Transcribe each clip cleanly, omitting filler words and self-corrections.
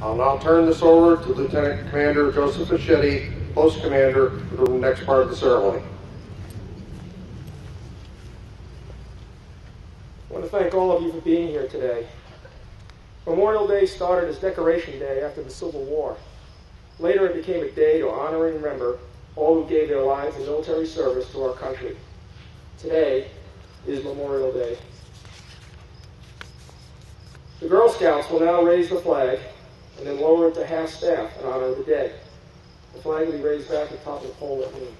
I'll now turn this over to Lieutenant Commander Joseph Fischetti, Post Commander, for the next part of the ceremony. I want to thank all of you for being here today. Memorial Day started as Decoration Day after the Civil War. Later, it became a day to honor and remember all who gave their lives in military service to our country. Today is Memorial Day. The Girl Scouts will now raise the flag and then lower it to half-staff in honor of the day. The flag will be raised back atop the pole at noon.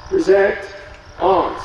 Present arms.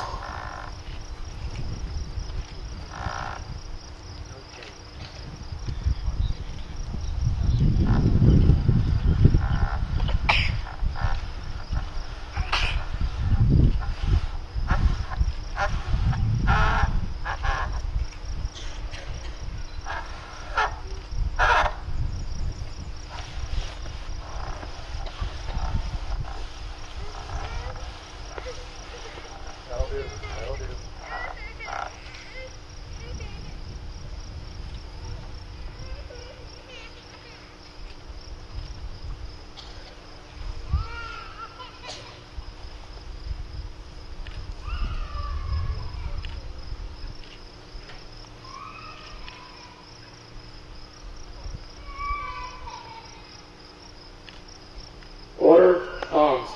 Order arms.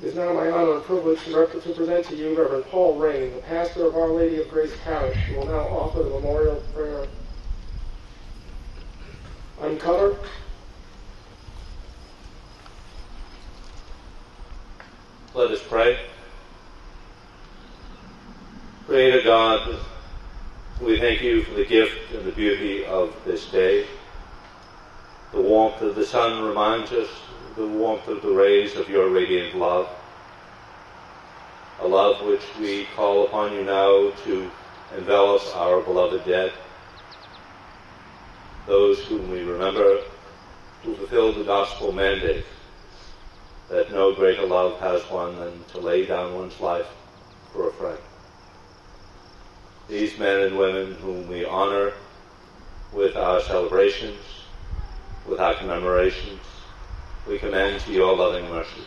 It is now my honor and privilege to present to you Reverend Paul Raymond, the pastor of Our Lady of Grace Parish, who will now offer the memorial prayer. Uncover. Let us pray. Creator God, we thank you for the gift and the beauty of this day. The warmth of the sun reminds us the warmth of the rays of your radiant love, a love which we call upon you now to envelop our beloved dead, those whom we remember who fulfill the gospel mandate that no greater love has one than to lay down one's life for a friend. These men and women whom we honor with our celebrations, with our commemorations, we commend to your loving mercy,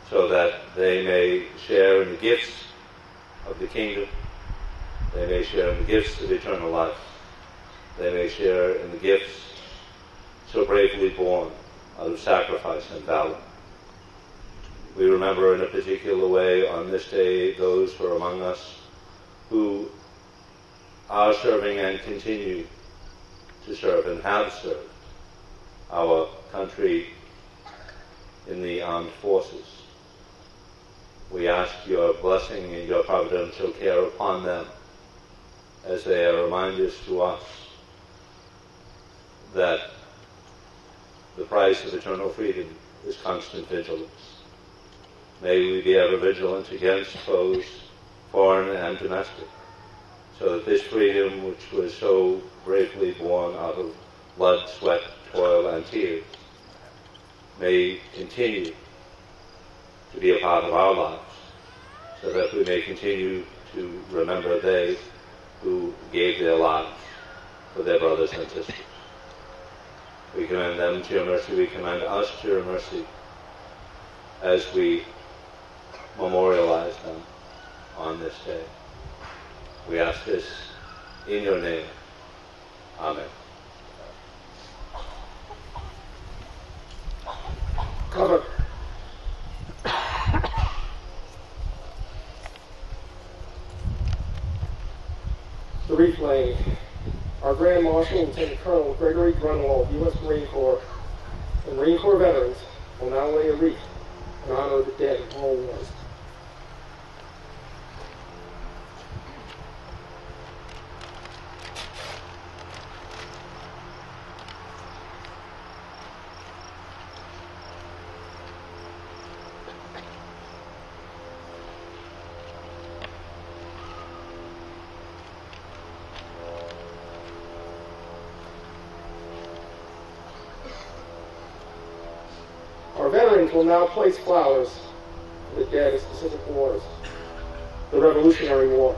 so that they may share in the gifts of the kingdom, they may share in the gifts of eternal life, they may share in the gifts so bravely born out of sacrifice and valor. We remember in a particular way on this day those who are among us who are serving and continue to serve and have served our country in the armed forces. We ask your blessing and your providential care upon them as they are reminders to us that the price of eternal freedom is constant vigilance. May we be ever vigilant against foes, foreign and domestic, so that this freedom, which was so bravely born out of blood, sweat, toil, and tears, may continue to be a part of our lives, so that we may continue to remember they who gave their lives for their brothers and sisters. We commend them to your mercy. We commend us to your mercy as we memorialize them on this day. We ask this in your name. Amen. Cover. The wreath laying. Our Grand Marshal, Lieutenant Colonel Gregory Grunwald, U.S. Marine Corps, and Marine Corps veterans will now lay a wreath in honor of the dead in all wars. Our veterans will now place flowers for the dead of specific wars. The Revolutionary War.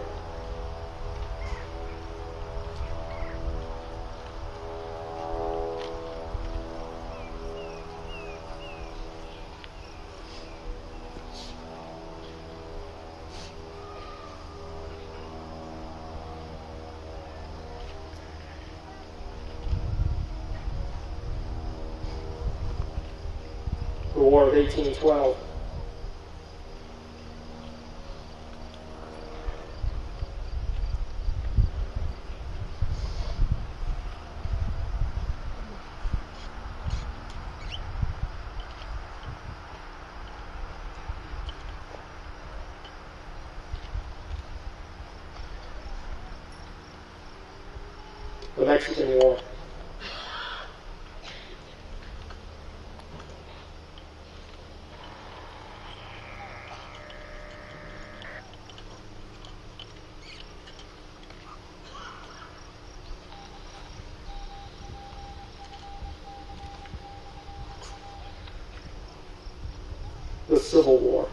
The War of 1812. The Mexican War. The Civil War.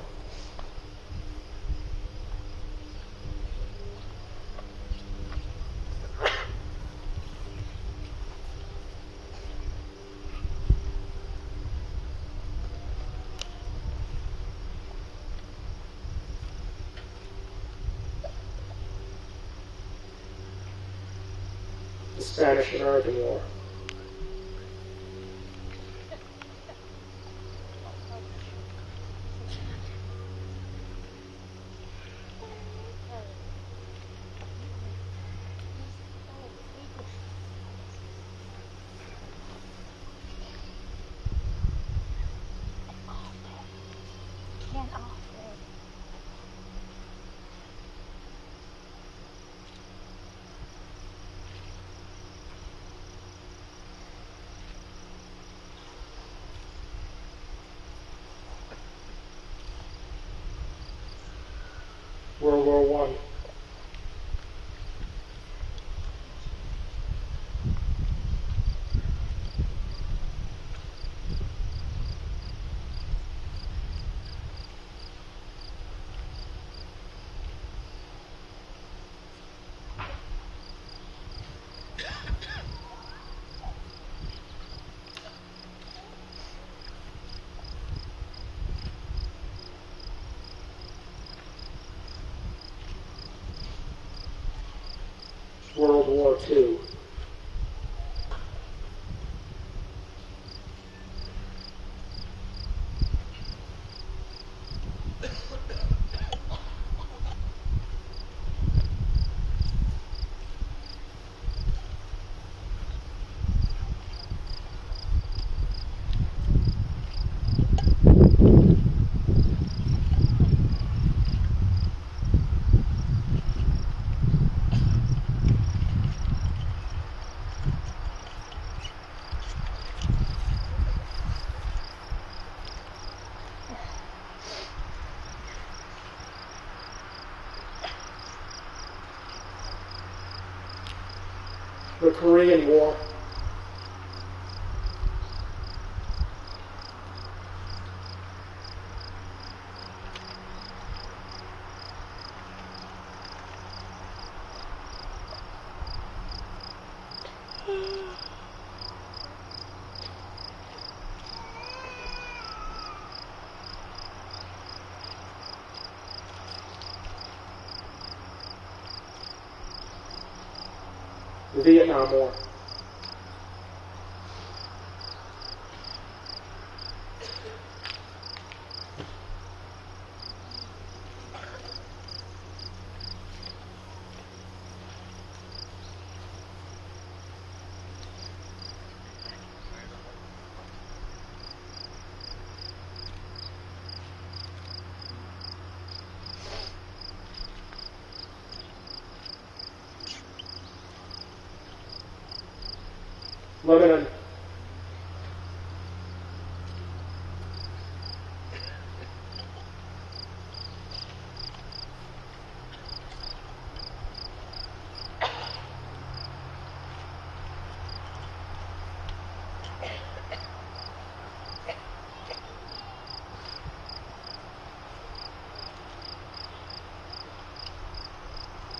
The Spanish-American War. World War I. World War II. The Korean War. the Vietnam War. Lebanon.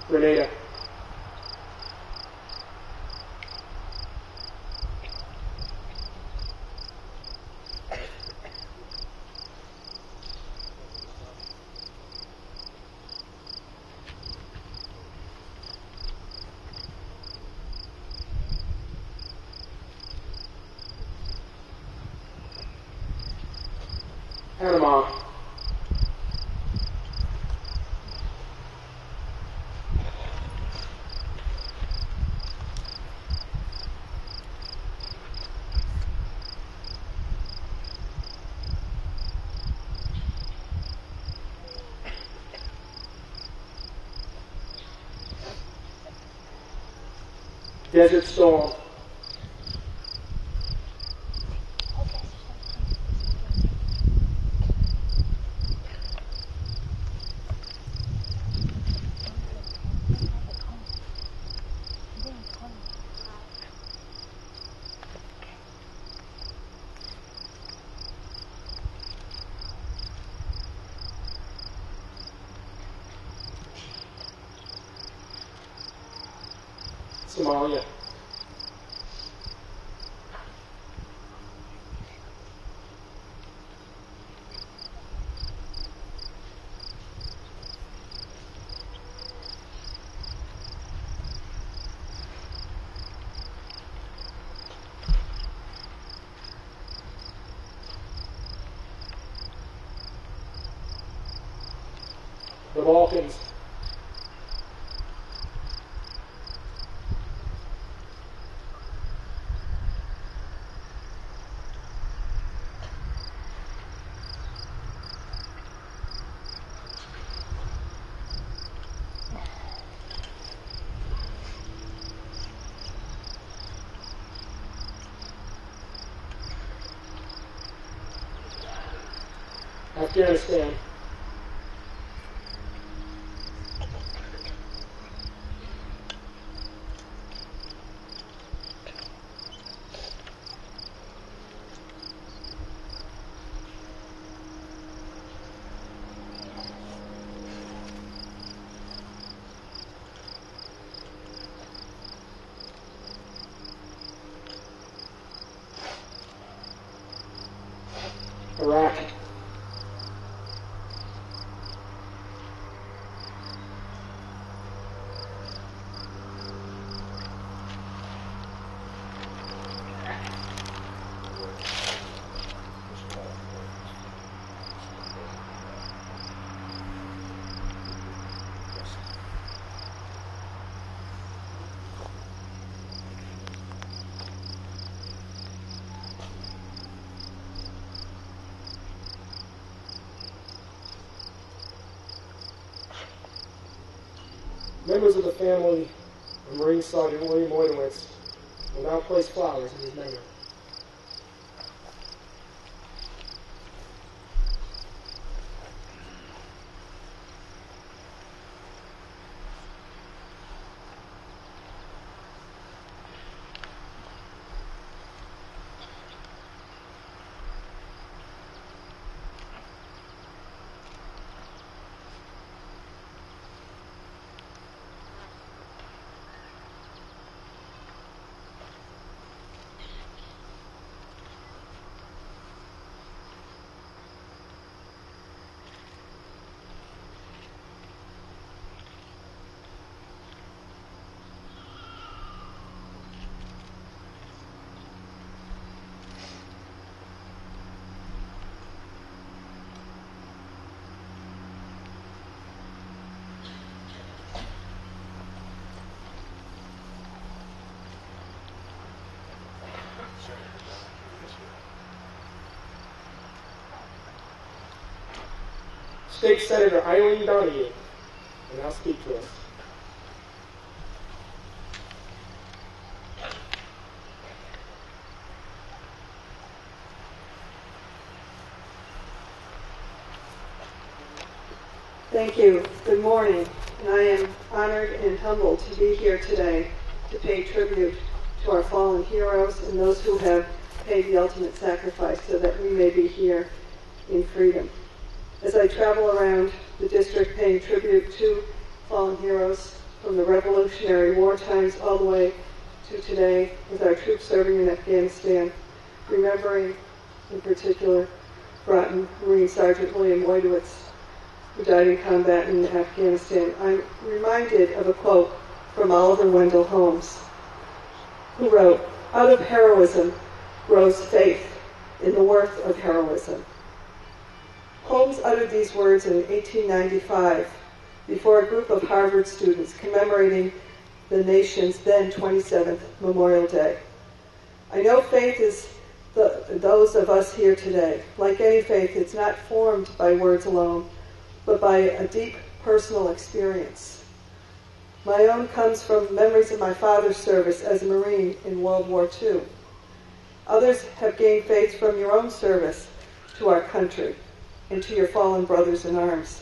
Grenada. Panama. Desert Storm. Somalia. The Balkans. Afghanistan. Iraq. Members of the family of Marine Sergeant William Moydowitz will now place flowers in his memory. State Senator Eileen Donahue will now speak to us. Thank you. Good morning. And I am honored and humbled to be here today to pay tribute to our fallen heroes and those who have paid the ultimate sacrifice so that we may be here in freedom. As I travel around the district paying tribute to fallen heroes from the Revolutionary War times all the way to today with our troops serving in Afghanistan, remembering in particular Groton Marine Sergeant William Moydowitz, who died in combat in Afghanistan, I'm reminded of a quote from Oliver Wendell Holmes, who wrote, "Out of heroism grows faith in the worth of heroism." Holmes uttered these words in 1895 before a group of Harvard students commemorating the nation's then 27th Memorial Day. I know faith is those of us here today. Like any faith, it's not formed by words alone, but by a deep personal experience. My own comes from memories of my father's service as a Marine in World War II. Others have gained faith from your own service to our country and to your fallen brothers in arms.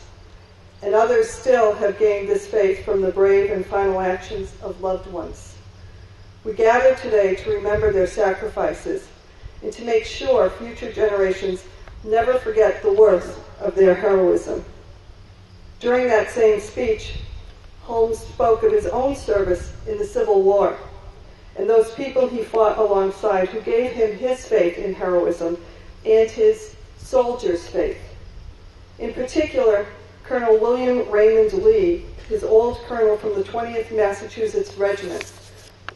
And others still have gained this faith from the brave and final actions of loved ones. We gather today to remember their sacrifices and to make sure future generations never forget the worth of their heroism. During that same speech, Holmes spoke of his own service in the Civil War and those people he fought alongside who gave him his faith in heroism and his soldier's faith. In particular, Colonel William Raymond Lee, his old colonel from the 20th Massachusetts Regiment.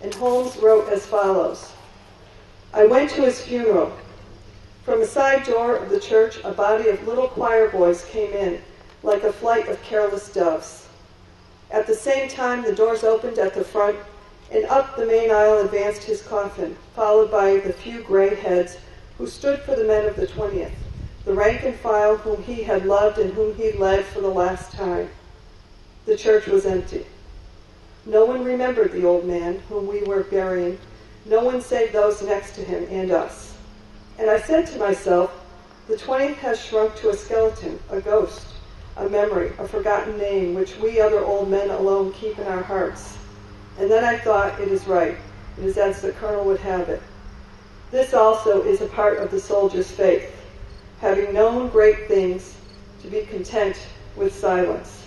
And Holmes wrote as follows, "I went to his funeral. From a side door of the church, a body of little choir boys came in, like a flight of careless doves. At the same time, the doors opened at the front, and up the main aisle advanced his coffin, followed by the few gray heads who stood for the men of the 20th, the rank and file whom he had loved and whom he led for the last time. The church was empty. No one remembered the old man whom we were burying, no one save those next to him and us. And I said to myself, the 20th has shrunk to a skeleton, a ghost, a memory, a forgotten name, which we other old men alone keep in our hearts. And then I thought, it is right. It is as the colonel would have it. This also is a part of the soldier's faith, having known great things, to be content with silence.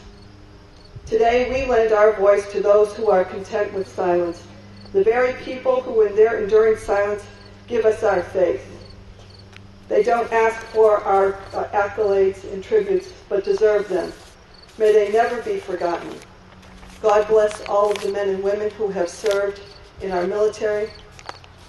Today we lend our voice to those who are content with silence, the very people who in their enduring silence give us our faith. They don't ask for our accolades and tributes, but deserve them. May they never be forgotten. God bless all of the men and women who have served in our military.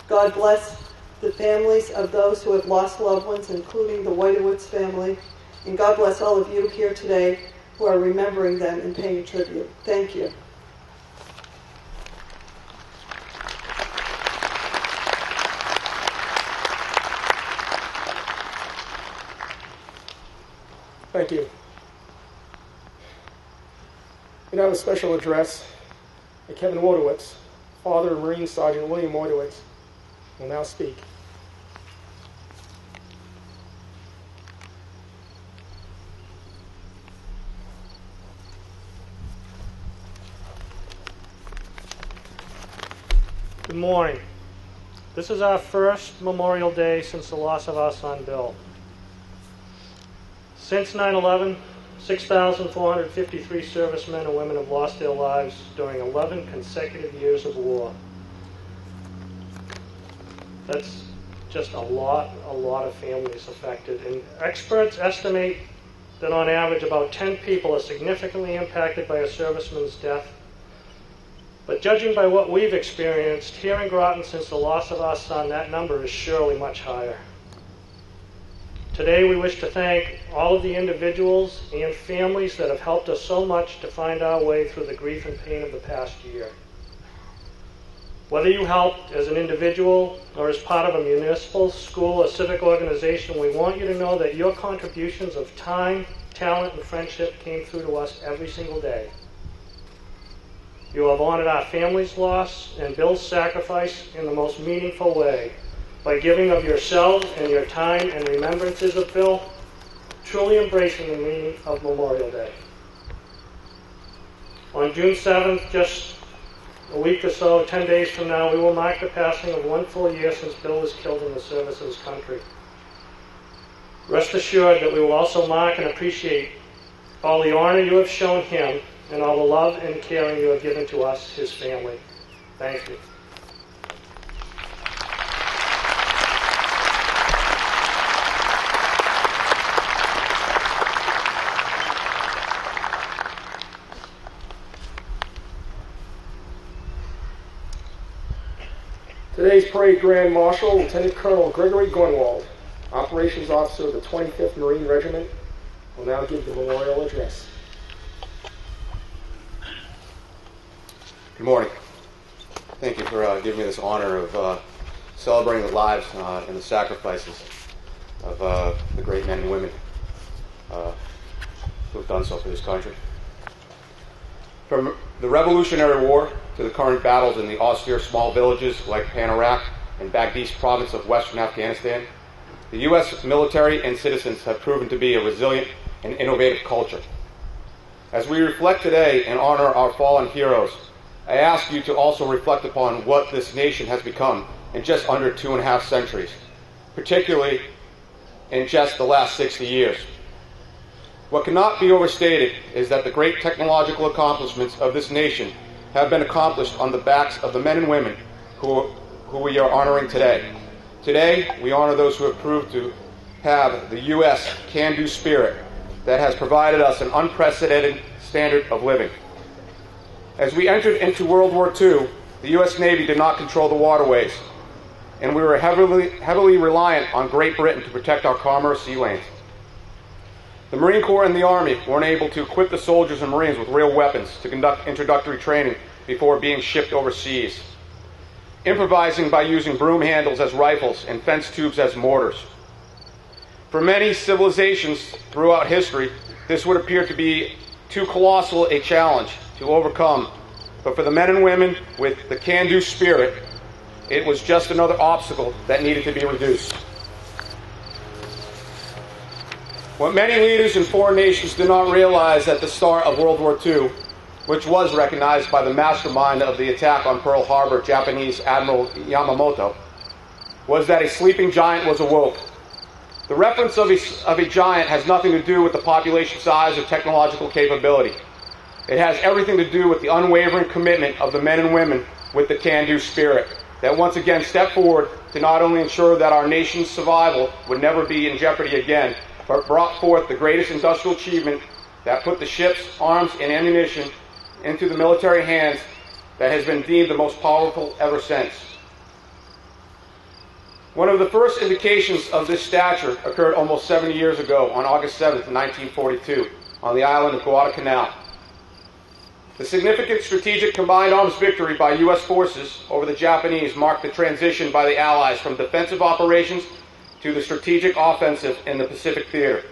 God bless the families of those who have lost loved ones, including the Moydowitz family. And God bless all of you here today who are remembering them and paying tribute. Thank you. Thank you. We now have a special address by Kevin Moydowitz, father of Marine Sergeant William Moydowitz, will now speak. Good morning. This is our first Memorial Day since the loss of our son Bill. Since 9/11, 6,453 servicemen and women have lost their lives during 11 consecutive years of war. That's just a lot of families affected. And experts estimate that on average about 10 people are significantly impacted by a serviceman's death. But judging by what we've experienced here in Groton since the loss of our son, that number is surely much higher. Today we wish to thank all of the individuals and families that have helped us so much to find our way through the grief and pain of the past year. Whether you helped as an individual or as part of a municipal, school, or civic organization, we want you to know that your contributions of time, talent, and friendship came through to us every single day. You have honored our family's loss and Bill's sacrifice in the most meaningful way by giving of yourselves and your time and remembrances of Bill, truly embracing the meaning of Memorial Day. On June 7th, just a week or so, 10 days from now, we will mark the passing of 1 full year since Bill was killed in the service of his country. Rest assured that we will also mark and appreciate all the honor you have shown him and all the love and caring you have given to us, his family. Thank you. Today's Parade Grand Marshal, Lieutenant Colonel Gregory Grunwald, Operations Officer of the 25th Marine Regiment, will now give the memorial address. Good morning. Thank you for giving me this honor of celebrating the lives and the sacrifices of the great men and women who have done so for this country. From the Revolutionary War to the current battles in the austere small villages like Panarak and Baghdis province of western Afghanistan, the U.S. military and citizens have proven to be a resilient and innovative culture. As we reflect today and honor our fallen heroes, I ask you to also reflect upon what this nation has become in just under 2.5 centuries, particularly in just the last 60 years. What cannot be overstated is that the great technological accomplishments of this nation have been accomplished on the backs of the men and women who we are honoring today. Today, we honor those who have proved to have the U.S. can-do spirit that has provided us an unprecedented standard of living. As we entered into World War II, the U.S. Navy did not control the waterways, and we were heavily reliant on Great Britain to protect our commerce sea lanes. The Marine Corps and the Army weren't able to equip the soldiers and Marines with real weapons to conduct introductory training before being shipped overseas, improvising by using broom handles as rifles and fence tubes as mortars. For many civilizations throughout history, this would appear to be too colossal a challenge to overcome, but for the men and women with the can-do spirit, it was just another obstacle that needed to be reduced. What many leaders in foreign nations did not realize at the start of World War II, which was recognized by the mastermind of the attack on Pearl Harbor, Japanese Admiral Yamamoto, was that a sleeping giant was awoke. The reference of a giant has nothing to do with the population size or technological capability. It has everything to do with the unwavering commitment of the men and women with the can-do spirit that once again stepped forward to not only ensure that our nation's survival would never be in jeopardy again, but brought forth the greatest industrial achievement that put the ships, arms, and ammunition into the military hands that has been deemed the most powerful ever since. One of the first indications of this stature occurred almost 70 years ago on August 7th, 1942, on the island of Guadalcanal. The significant strategic combined arms victory by U.S. forces over the Japanese marked the transition by the Allies from defensive operations to the strategic offensive in the Pacific Theater.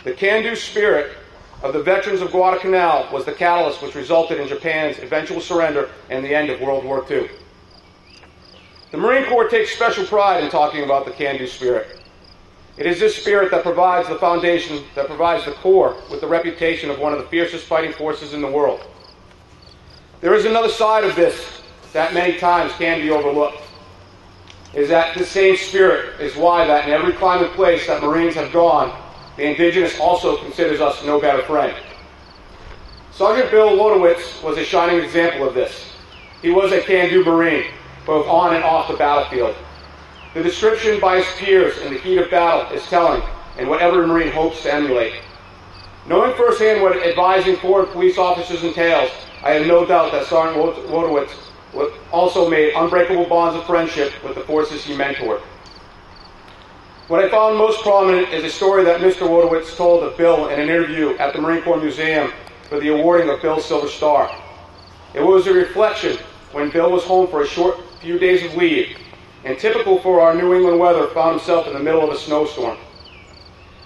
The can-do spirit of the veterans of Guadalcanal was the catalyst which resulted in Japan's eventual surrender and the end of World War II. The Marine Corps takes special pride in talking about the can-do spirit. It is this spirit that provides the foundation, that provides the Corps with the reputation of one of the fiercest fighting forces in the world. There is another side of this that many times can be overlooked. Is that this same spirit is why that in every climate place that Marines have gone, the indigenous also considers us no better friend. Sergeant Bill Lodowitz was a shining example of this. He was a can-do Marine, both on and off the battlefield. The description by his peers in the heat of battle is telling, and what every Marine hopes to emulate. Knowing firsthand what advising foreign police officers entails, I have no doubt that Sergeant Lodowitz also made unbreakable bonds of friendship with the forces he mentored. What I found most prominent is a story that Mr. Lodowitz told of Bill in an interview at the Marine Corps Museum for the awarding of Bill's Silver Star. It was a reflection when Bill was home for a short few days of leave, and typical for our New England weather, found himself in the middle of a snowstorm.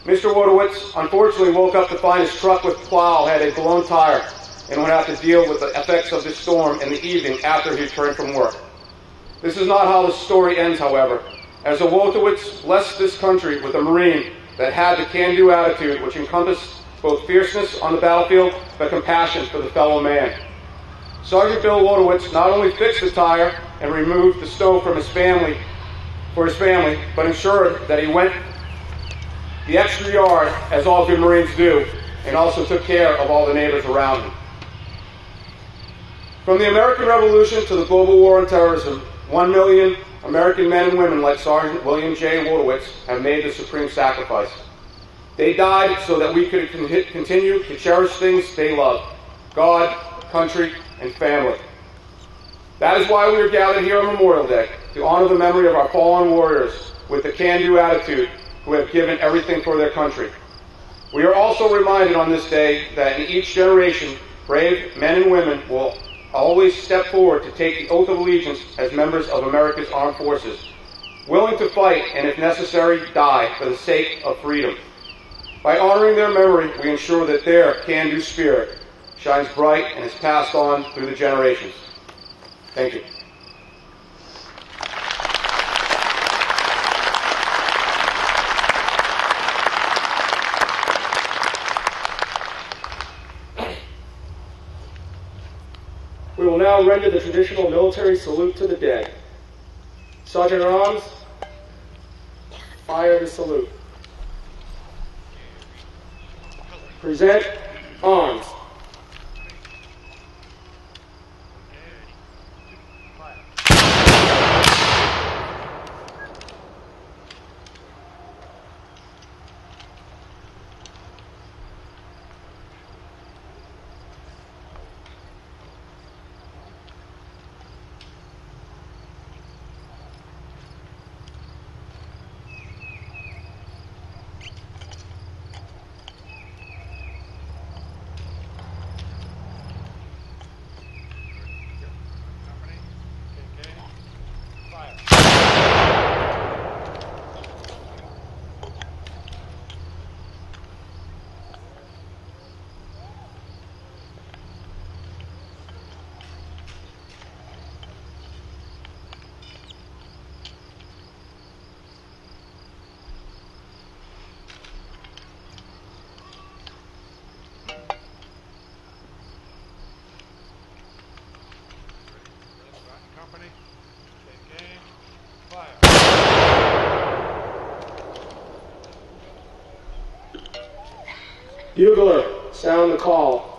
Mr. Wodowitz unfortunately woke up to find his truck with plow had a blown tire and would have to deal with the effects of this storm in the evening after he returned from work. This is not how the story ends, however, as the Wodowitz blessed this country with a Marine that had the can-do attitude which encompassed both fierceness on the battlefield but compassion for the fellow man. Sergeant Bill Wodowitz not only fixed the tire and removed the snow from his family, but ensured that he went the extra yard, as all good Marines do, and also took care of all the neighbors around him. From the American Revolution to the global war on terrorism, 1 million American men and women like Sergeant William J. Wodowitz have made the supreme sacrifice. They died so that we could continue to cherish things they love: God, country, and family. That is why we are gathered here on Memorial Day, to honor the memory of our fallen warriors with the can-do attitude who have given everything for their country. We are also reminded on this day that in each generation, brave men and women will always step forward to take the oath of allegiance as members of America's armed forces, willing to fight and, if necessary, die for the sake of freedom. By honoring their memory, we ensure that their can-do spirit shines bright and is passed on through the generations. Thank you. We will now render the traditional military salute to the dead. Sergeant at Arms, fire the salute. Present arms. Bugler, sound the call.